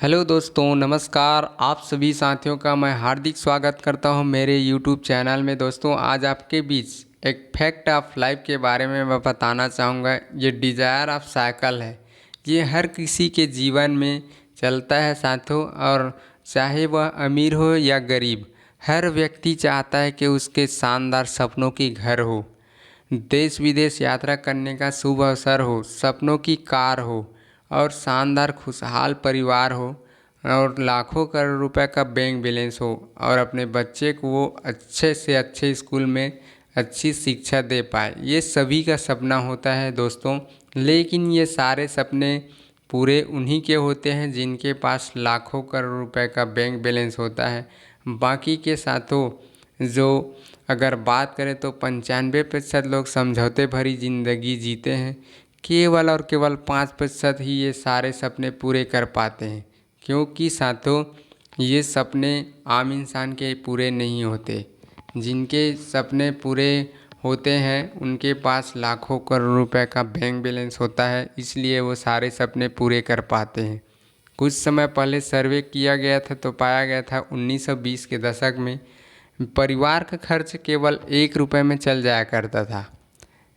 Hello दोस्तों, नमस्कार। आप सभी साथियों का मैं हार्दिक स्वागत करता हूं मेरे यूट्यूब चैनल में। दोस्तों, आज आपके बीच एक फैक्ट ऑफ लाइफ के बारे में मैं बताना चाहूँगा। ये डिज़ायर ऑफ साइकिल है। ये हर किसी के जीवन में चलता है साथियों, और चाहे वह अमीर हो या गरीब, हर व्यक्ति चाहता है कि उसके शानदार सपनों की घर हो, देश विदेश यात्रा करने का शुभ अवसर हो, सपनों की कार हो और शानदार खुशहाल परिवार हो और लाखों करोड़ रुपए का बैंक बैलेंस हो और अपने बच्चे को वो अच्छे से अच्छे स्कूल में अच्छी शिक्षा दे पाए। ये सभी का सपना होता है दोस्तों। लेकिन ये सारे सपने पूरे उन्हीं के होते हैं जिनके पास लाखों करोड़ रुपए का बैंक बैलेंस होता है। बाकी के साथों जो अगर बात करें तो 95% लोग समझौते भरी ज़िंदगी जीते हैं। केवल और केवल 5% ही ये सारे सपने पूरे कर पाते हैं, क्योंकि साथियों ये सपने आम इंसान के पूरे नहीं होते। जिनके सपने पूरे होते हैं उनके पास लाखों करोड़ रुपए का बैंक बैलेंस होता है, इसलिए वो सारे सपने पूरे कर पाते हैं। कुछ समय पहले सर्वे किया गया था तो पाया गया था 1920 के दशक में परिवार का खर्च केवल 1 रुपये में चल जाया करता था।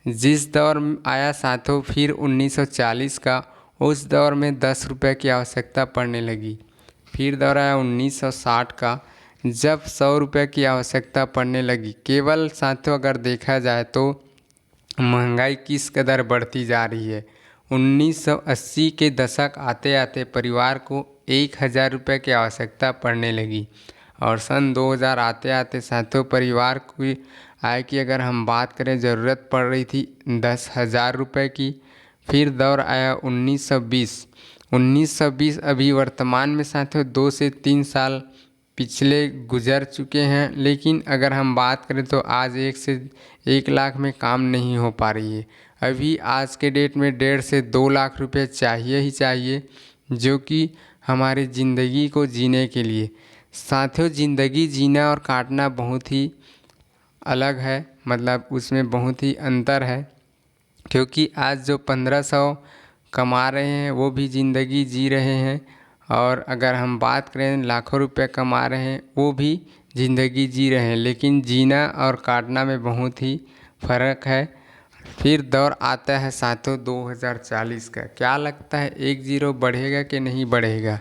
जिस दौर आया साथियों फिर 1940 का, उस दौर में 10 रुपये की आवश्यकता पड़ने लगी। फिर दौर आया 1960 का, जब 100 रुपये की आवश्यकता पड़ने लगी। केवल साथियों अगर देखा जाए तो महंगाई किस कदर बढ़ती जा रही है। 1980 के दशक आते आते परिवार को 1000 रुपये की आवश्यकता पड़ने लगी और सन 2000 आते आते साथियों परिवार की आय की अगर हम बात करें ज़रूरत पड़ रही थी 10,000 रुपये की। फिर दौर आया 1920 अभी वर्तमान में साथियों 2 से 3 साल पिछले गुजर चुके हैं। लेकिन अगर हम बात करें तो आज 1 लाख में काम नहीं हो पा रही है। अभी आज के डेट में 1.5 से 2 लाख रुपए चाहिए ही चाहिए, जो कि हमारी ज़िंदगी को जीने के लिए। साथियों ज़िंदगी जीना और काटना बहुत ही अलग है, मतलब उसमें बहुत ही अंतर है। क्योंकि आज जो 1500 कमा रहे हैं वो भी ज़िंदगी जी रहे हैं, और अगर हम बात करें लाखों रुपए कमा रहे हैं वो भी ज़िंदगी जी रहे हैं। लेकिन जीना और काटना में बहुत ही फ़र्क है। फिर दौर आता है साथियों 2040 का। क्या लगता है 1 ज़ीरो बढ़ेगा कि नहीं बढ़ेगा?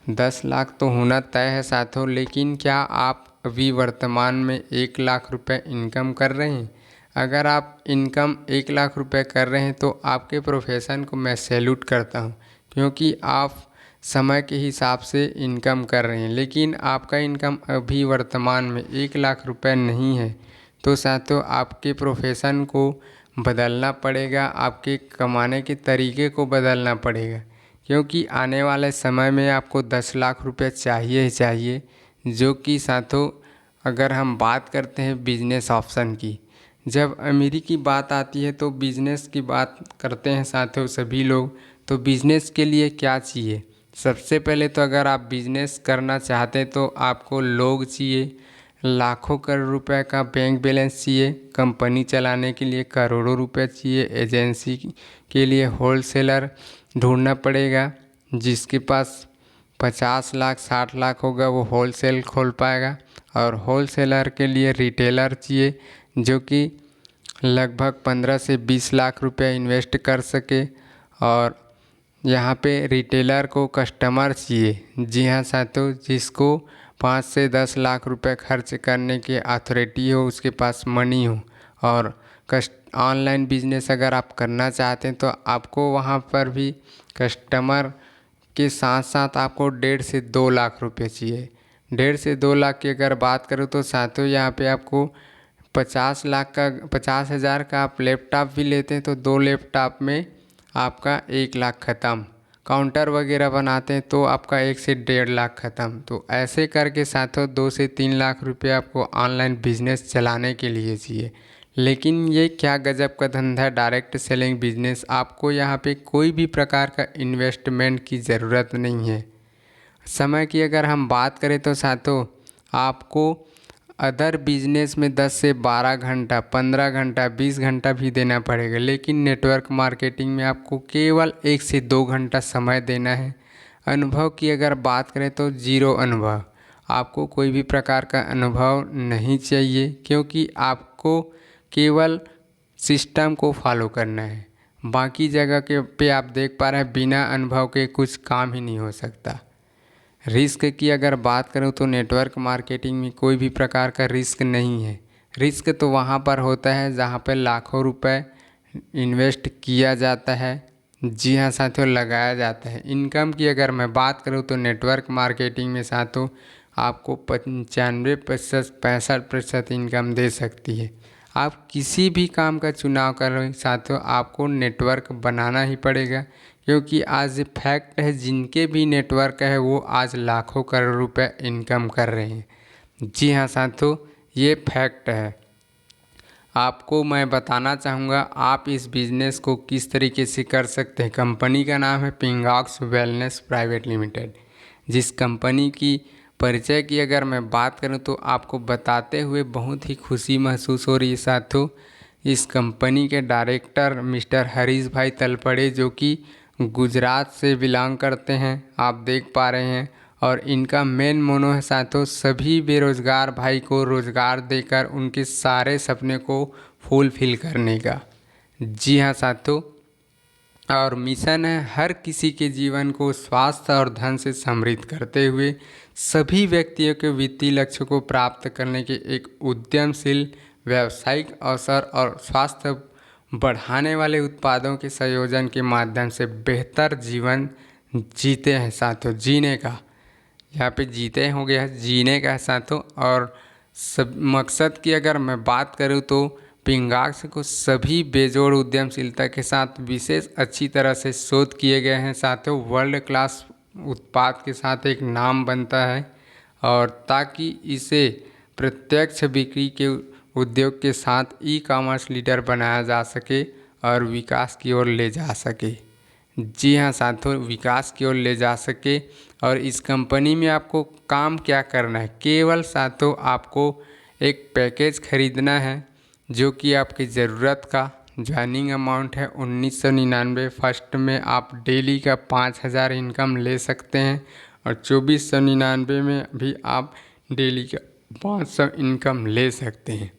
10 लाख तो होना तय है साथियों। लेकिन क्या आप अभी वर्तमान में 1 लाख रुपए इनकम कर रहे हैं? अगर आप इनकम 1 लाख रुपए कर रहे हैं तो आपके प्रोफेशन को मैं सैल्यूट करता हूं, क्योंकि आप समय के हिसाब से इनकम कर रहे हैं। लेकिन आपका इनकम अभी वर्तमान में 1 लाख रुपए नहीं है, तो साथियों आपके प्रोफेशन को बदलना पड़ेगा, आपके कमाने के तरीके को बदलना पड़ेगा। क्योंकि आने वाले समय में आपको 10 लाख रुपए चाहिए ही चाहिए, जो कि साथियों अगर हम बात करते हैं बिजनेस ऑप्शन की, जब अमीरी की बात आती है तो बिजनेस की बात करते हैं साथियों सभी लोग। तो बिजनेस के लिए क्या चाहिए? सबसे पहले तो अगर आप बिजनेस करना चाहते हैं तो आपको लोग चाहिए, लाखों करोड़ रुपए का बैंक बैलेंस चाहिए, कंपनी चलाने के लिए करोड़ों रुपए चाहिए, एजेंसी के लिए होलसेलर ढूंढना पड़ेगा जिसके पास 50 लाख 60 लाख होगा वो होलसेल खोल पाएगा, और होलसेलर के लिए रिटेलर चाहिए जो कि लगभग 15 से 20 लाख रुपए इन्वेस्ट कर सके। और यहाँ पे रिटेलर को कस्टमर चाहिए, जी हाँ साथियों, जिसको 5 से 10 लाख रुपए खर्च करने की अथॉरिटी हो, उसके पास मनी हो। और ऑनलाइन बिजनेस अगर आप करना चाहते हैं तो आपको वहाँ पर भी कस्टमर के साथ साथ आपको 1.5 से 2 लाख रुपए चाहिए। 1.5 से 2 लाख की अगर बात करूँ तो साथियों यहाँ पे आपको 50,000 का आप लैपटॉप भी लेते हैं तो 2 लैपटॉप में आपका 1 लाख ख़त्म। काउंटर वगैरह बनाते हैं तो आपका 1 से 1.5 लाख ख़त्म। तो ऐसे करके साथियों 2 से 3 लाख रुपए आपको ऑनलाइन बिजनेस चलाने के लिए चाहिए। लेकिन ये क्या गजब का धंधा है डायरेक्ट सेलिंग बिजनेस। आपको यहाँ पे कोई भी प्रकार का इन्वेस्टमेंट की ज़रूरत नहीं है। समय की अगर हम बात करें तो साथियों आपको अदर बिजनेस में 10 से 12 घंटा 15 घंटा 20 घंटा भी देना पड़ेगा, लेकिन नेटवर्क मार्केटिंग में आपको केवल 1 से 2 घंटा समय देना है। अनुभव की अगर बात करें तो ज़ीरो अनुभव। आपको कोई भी प्रकार का अनुभव नहीं चाहिए, क्योंकि आपको केवल सिस्टम को फॉलो करना है। बाकी जगह के पे आप देख पा रहे हैं बिना अनुभव के कुछ काम ही नहीं हो सकता। रिस्क की अगर बात करूं तो नेटवर्क मार्केटिंग में कोई भी प्रकार का रिस्क नहीं है। रिस्क तो वहां पर होता है जहां पर लाखों रुपए इन्वेस्ट किया जाता है। जी हाँ साथियों, लगाया जाता है। इनकम की अगर मैं बात करूं तो नेटवर्क मार्केटिंग में साथियों आपको 95% 65% इनकम दे सकती है। आप किसी भी काम का चुनाव कर रहे हैं साथियों, आपको नेटवर्क बनाना ही पड़ेगा, क्योंकि आज फैक्ट है जिनके भी नेटवर्क है वो आज लाखों करोड़ रुपए इनकम कर रहे हैं। जी हाँ साथियों, ये फैक्ट है। आपको मैं बताना चाहूँगा आप इस बिज़नेस को किस तरीके से कर सकते हैं। कंपनी का नाम है पिंगॉक्स वेलनेस प्राइवेट लिमिटेड। जिस कंपनी की परिचय की अगर मैं बात करूं तो आपको बताते हुए बहुत ही खुशी महसूस हो रही है साथियों। इस कंपनी के डायरेक्टर मिस्टर हरीश भाई तलपड़े, जो कि गुजरात से बिलोंग करते हैं, आप देख पा रहे हैं। और इनका मेन मोनो है साथियों सभी बेरोजगार भाई को रोजगार देकर उनके सारे सपने को फुलफिल करने का। जी हाँ साथियों, और मिशन है हर किसी के जीवन को स्वास्थ्य और धन से समृद्ध करते हुए सभी व्यक्तियों के वित्तीय लक्ष्य को प्राप्त करने के एक उद्यमशील व्यावसायिक अवसर और स्वास्थ्य बढ़ाने वाले उत्पादों के संयोजन के माध्यम से बेहतर जीवन जीते हैं साथियों। जीने का यहाँ पे जीते हो गया, जीने का है साथियों। और सब मकसद की अगर मैं बात करूँ तो पिंगॉक्स को सभी बेजोड़ उद्यमशीलता के साथ विशेष अच्छी तरह से शोध किए गए हैं साथियों। वर्ल्ड क्लास उत्पाद के साथ एक नाम बनता है, और ताकि इसे प्रत्यक्ष बिक्री के उद्योग के साथ ई कॉमर्स लीडर बनाया जा सके और विकास की ओर ले जा सके। जी हाँ साथियों, विकास की ओर ले जा सके। और इस कंपनी में आपको काम क्या करना है, केवल साथियों आपको एक पैकेज खरीदना है जो कि आपकी ज़रूरत का ज्वाइनिंग अमाउंट है 1999। फर्स्ट में आप डेली का 5000 इनकम ले सकते हैं, और 2499 में भी आप डेली का 500 इनकम ले सकते हैं,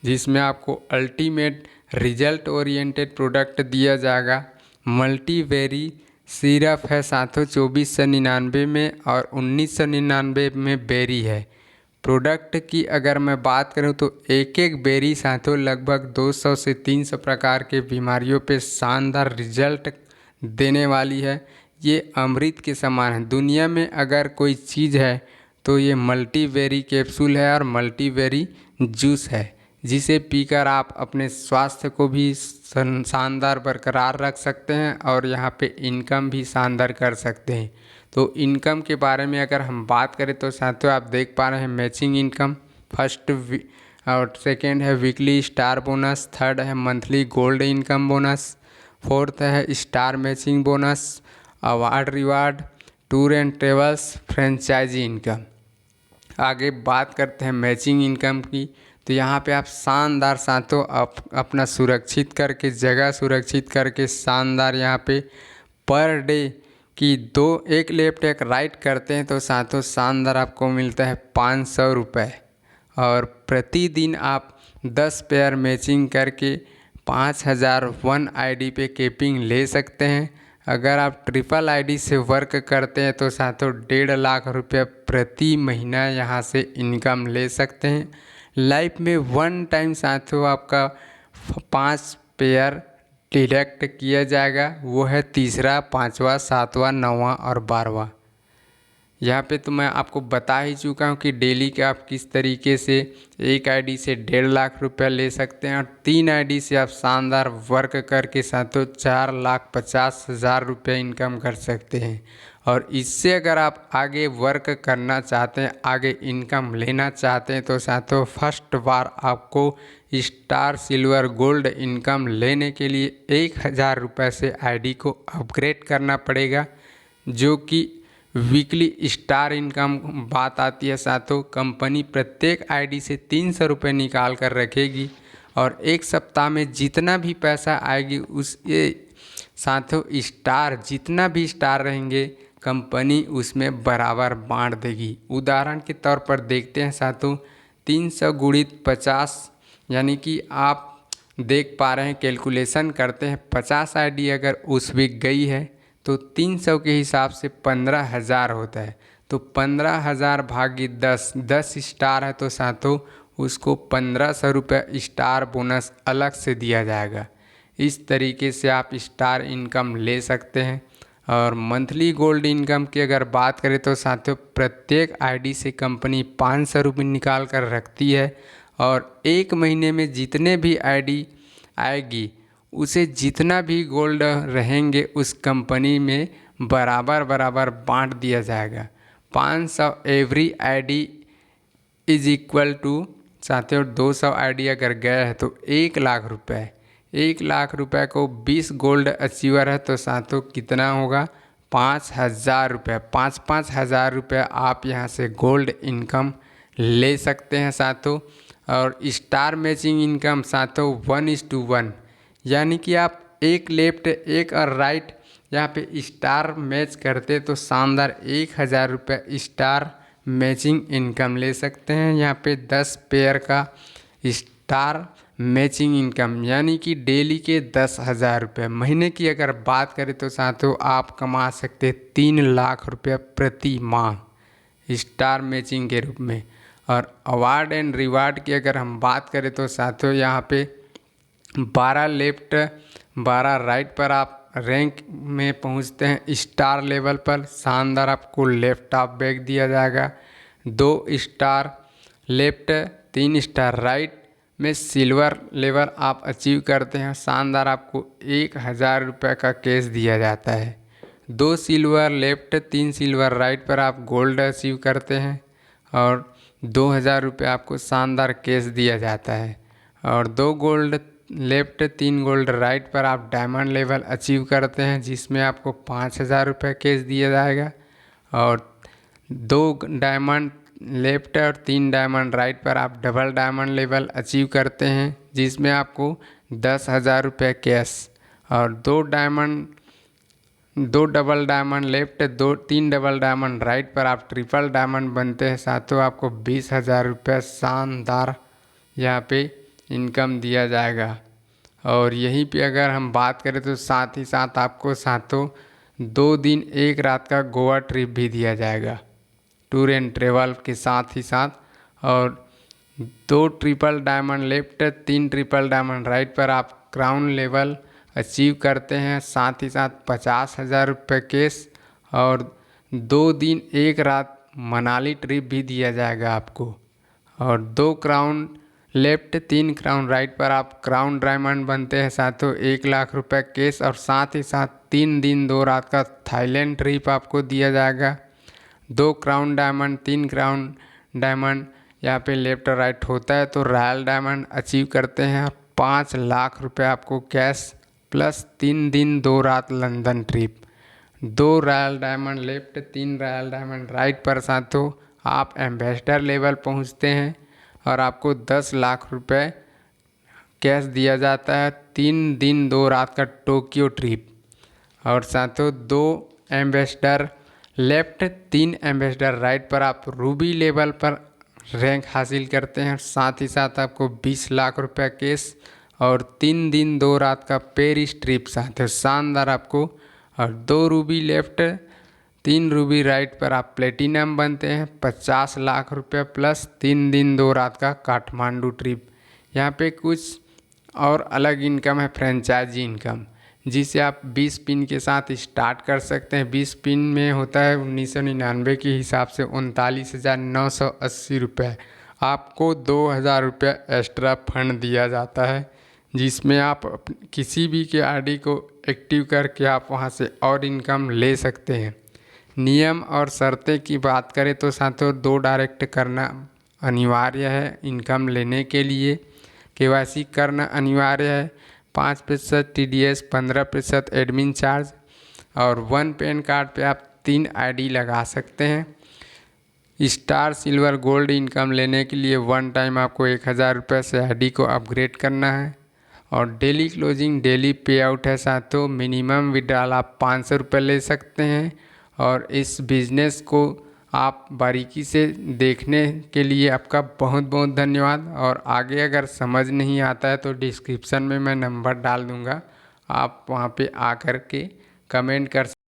जिसमें आपको अल्टीमेट रिजल्ट ओरिएंटेड प्रोडक्ट दिया जाएगा। मल्टीवेरी सिरप है साथियों 2499 में, और 1999 में बेरी है। प्रोडक्ट की अगर मैं बात करूं तो एक एक बेरी साथियों लगभग 200 से 300 प्रकार के बीमारियों पे शानदार रिजल्ट देने वाली है। ये अमृत के समान है। दुनिया में अगर कोई चीज़ है तो ये मल्टीवेरी कैप्सूल है और मल्टीवेरी जूस है, जिसे पीकर आप अपने स्वास्थ्य को भी शानदार बरकरार रख सकते हैं और यहाँ पे इनकम भी शानदार कर सकते हैं। तो इनकम के बारे में अगर हम बात करें तो साथियों आप देख पा रहे हैं मैचिंग इनकम फर्स्ट और सेकेंड है वीकली स्टार बोनस, थर्ड है monthly gold income bonus, fourth है star matching bonus, award reward, tour and travels, franchisee income. आगे बात करते हैं मैचिंग इनकम की, तो यहाँ पे आप शानदार साथियों अपना सुरक्षित करके जगह सुरक्षित करके शानदार यहाँ पे पर डे की एक लेफ्ट एक राइट करते हैं तो साथियों शानदार आपको मिलता है 500 रुपये। और प्रतिदिन आप 10 पेयर मैचिंग करके 5001 आईडी पे केपिंग ले सकते हैं। अगर आप ट्रिपल आईडी से वर्क करते हैं तो साथियों 1.5 लाख रुपये प्रति महीना यहाँ से इनकम ले सकते हैं। लाइफ में वन टाइम साथियों आपका 5 पेयर डिडक्ट किया जाएगा, वो है तीसरा, पाँचवा, सातवां, नौवां और 12वां। यहाँ पे तो मैं आपको बता ही चुका हूँ कि डेली के आप किस तरीके से एक आईडी से 1.5 लाख रुपया ले सकते हैं, और 3 आईडी से आप शानदार वर्क करके साथियों 4,50,000 रुपये इनकम कर सकते हैं। और इससे अगर आप आगे वर्क करना चाहते हैं, आगे इनकम लेना चाहते हैं तो साथियों फर्स्ट बार आपको स्टार सिल्वर गोल्ड इनकम लेने के लिए 1,000 रुपये से आईडी को अपग्रेड करना पड़ेगा, जो कि वीकली स्टार इनकम बात आती है साथियों। कंपनी प्रत्येक आईडी से 300 रुपये निकाल कर रखेगी, और एक सप्ताह में जितना भी पैसा आएगी उस ये साथियों स्टार जितना भी स्टार रहेंगे कंपनी उसमें बराबर बांट देगी। उदाहरण के तौर पर देखते हैं साथियों, 300 गुणित 50, यानी कि आप देख पा रहे हैं, कैलकुलेशन करते हैं, 50 आईडी अगर उस वीक गई है तो 300 के हिसाब से 15,000 होता है। तो 15,000 भागी 10, 10 स्टार है तो साथियों उसको 1,500 रुपये स्टार बोनस अलग से दिया जाएगा। इस तरीके से आप स्टार इनकम ले सकते हैं। और मंथली गोल्ड इनकम की अगर बात करें तो साथियों प्रत्येक आईडी से कंपनी 500 रुपये निकाल कर रखती है, और एक महीने में जितने भी आईडी आएगी उसे जितना भी गोल्ड रहेंगे उस कंपनी में बराबर बराबर बांट दिया जाएगा। 500 every ID is equal to साथियों 200 आईडी अगर गया है तो 1,00,000 रुपये। 1,00,000 रुपये को 20 गोल्ड अचीवर है तो साथियों कितना होगा, 5,000 रुपये। 5,000 रुपये आप यहाँ से गोल्ड इनकम ले सकते हैं साथियों। और स्टार मैचिंग इनकम साथियों 1:1, यानी कि आप एक लेफ्ट एक और राइट यहाँ पे स्टार मैच करते तो शानदार 1,000 रुपये स्टार मैचिंग इनकम ले सकते हैं। यहाँ पे 10 पेयर का स्टार मैचिंग इनकम, यानी कि डेली के 10,000 रुपये। महीने की अगर बात करें तो साथियों आप कमा सकते 3,00,000 रुपये प्रति माह स्टार मैचिंग के रूप में। और अवार्ड एंड रिवार्ड की अगर हम बात करें तो साथियों यहाँ पे 12 लेफ्ट 12 राइट पर आप रैंक में पहुंचते हैं स्टार लेवल पर, शानदार आपको लैपटॉप बैग दिया जाएगा। 2 स्टार लेफ्ट 3 स्टार राइट में सिल्वर लेवल आप अचीव करते हैं, शानदार आपको 1,000 रुपये का कैश दिया जाता है। 2 सिल्वर लेफ्ट 3 सिल्वर राइट पर आप गोल्ड अचीव करते हैं और 2,000 रुपये आपको शानदार कैश दिया जाता है। और 2 गोल्ड लेफ्ट 3 गोल्ड राइट पर आप डायमंड लेवल अचीव करते हैं जिसमें आपको 5,000 रुपये कैश दिया जाएगा। और 2 डायमंड लेफ्ट और 3 डायमंड राइट पर आप डबल डायमंड लेवल अचीव करते हैं जिसमें आपको 10,000 रुपये कैश। और 2 double diamond left 3 double diamond right पर आप ट्रिपल डायमंड बनते हैं, साथों आपको 20,000 रुपये शानदार यहाँ पे इनकम दिया जाएगा। और यहीं पे अगर हम बात करें तो साथ ही साथ आपको साथों 2 दिन 1 रात का गोवा ट्रिप भी दिया जाएगा टूर एंड ट्रेवल के साथ ही साथ। और 2 triple diamond left 3 triple diamond right पर आप क्राउन लेवल अचीव करते हैं, साथ ही साथ 50,000 रुपये कैश। और 2 दिन 1 रात मनाली ट्रिप भी दिया जाएगा आपको। और 2 क्राउन लेफ्ट 3 क्राउन राइट पर आप क्राउन डायमंड बनते हैं, साथों 1,00,000 रुपये कैश। और साथ ही साथ 3 दिन 2 रात का थाईलैंड ट्रिप आपको दिया जाएगा। 2 क्राउन डायमंड 3 क्राउन डायमंड यहाँ पे लेफ्ट और राइट होता है तो रॉयल डायमंड अचीव करते हैं। 5,00,000 रुपये आपको कैश प्लस 3 दिन 2 रात London trip. 2 royal diamond left 3 royal diamond right पर साथों आप एम्बेसडर लेवल पहुँचते हैं और आपको 10,00,000 रुपये कैश दिया जाता है। 3 दिन 2 रात का टोक्यो ट्रिप। और साथों 2 एम्बेसडर लेफ्ट 3 एम्बेसडर राइट पर आप रूबी लेवल पर रैंक हासिल करते हैं, साथ ही साथ आपको 20,00,000 रुपये कैश और 3 दिन 2 रात का पेरिस ट्रिप साथ है, शानदार आपको। और 2 रूबी लेफ्ट 3 रूबी राइट पर आप प्लेटिनम बनते हैं, 50,00,000 रुपये प्लस 3 दिन 2 रात का काठमांडू ट्रिप। यहाँ पे कुछ और अलग इनकम है, फ्रेंचाइजी इनकम, जिसे आप 20 पिन के साथ स्टार्ट कर सकते हैं। 20 पिन में होता है 1999 के हिसाब से 39,980 रुपये। आपको 2,000 रुपये एक्स्ट्रा फंड दिया जाता है जिसमें आप किसी भी के आईडी को एक्टिव करके आप वहां से और इनकम ले सकते हैं। नियम और शर्तें की बात करें तो साथियों 2 डायरेक्ट करना अनिवार्य है इनकम लेने के लिए। केवाईसी करना अनिवार्य है, 5% TDS, 15% एडमिन चार्ज और 1 पैन कार्ड पे आप 3 आईडी लगा सकते हैं। स्टार सिल्वर गोल्ड इनकम लेने के लिए 1 टाइम आपको 1,000 रुपये से आईडी को अपग्रेड करना है। और डेली क्लोजिंग डेली पे आउट है साथियों, मिनिमम विड्रॉल आप 500 रुपये ले सकते हैं और इस बिज़नेस को आप बारीकी से देखने के लिए आपका बहुत बहुत धन्यवाद। और आगे अगर समझ नहीं आता है तो डिस्क्रिप्शन में मैं नंबर डाल दूँगा, आप वहाँ पे आकर के कमेंट कर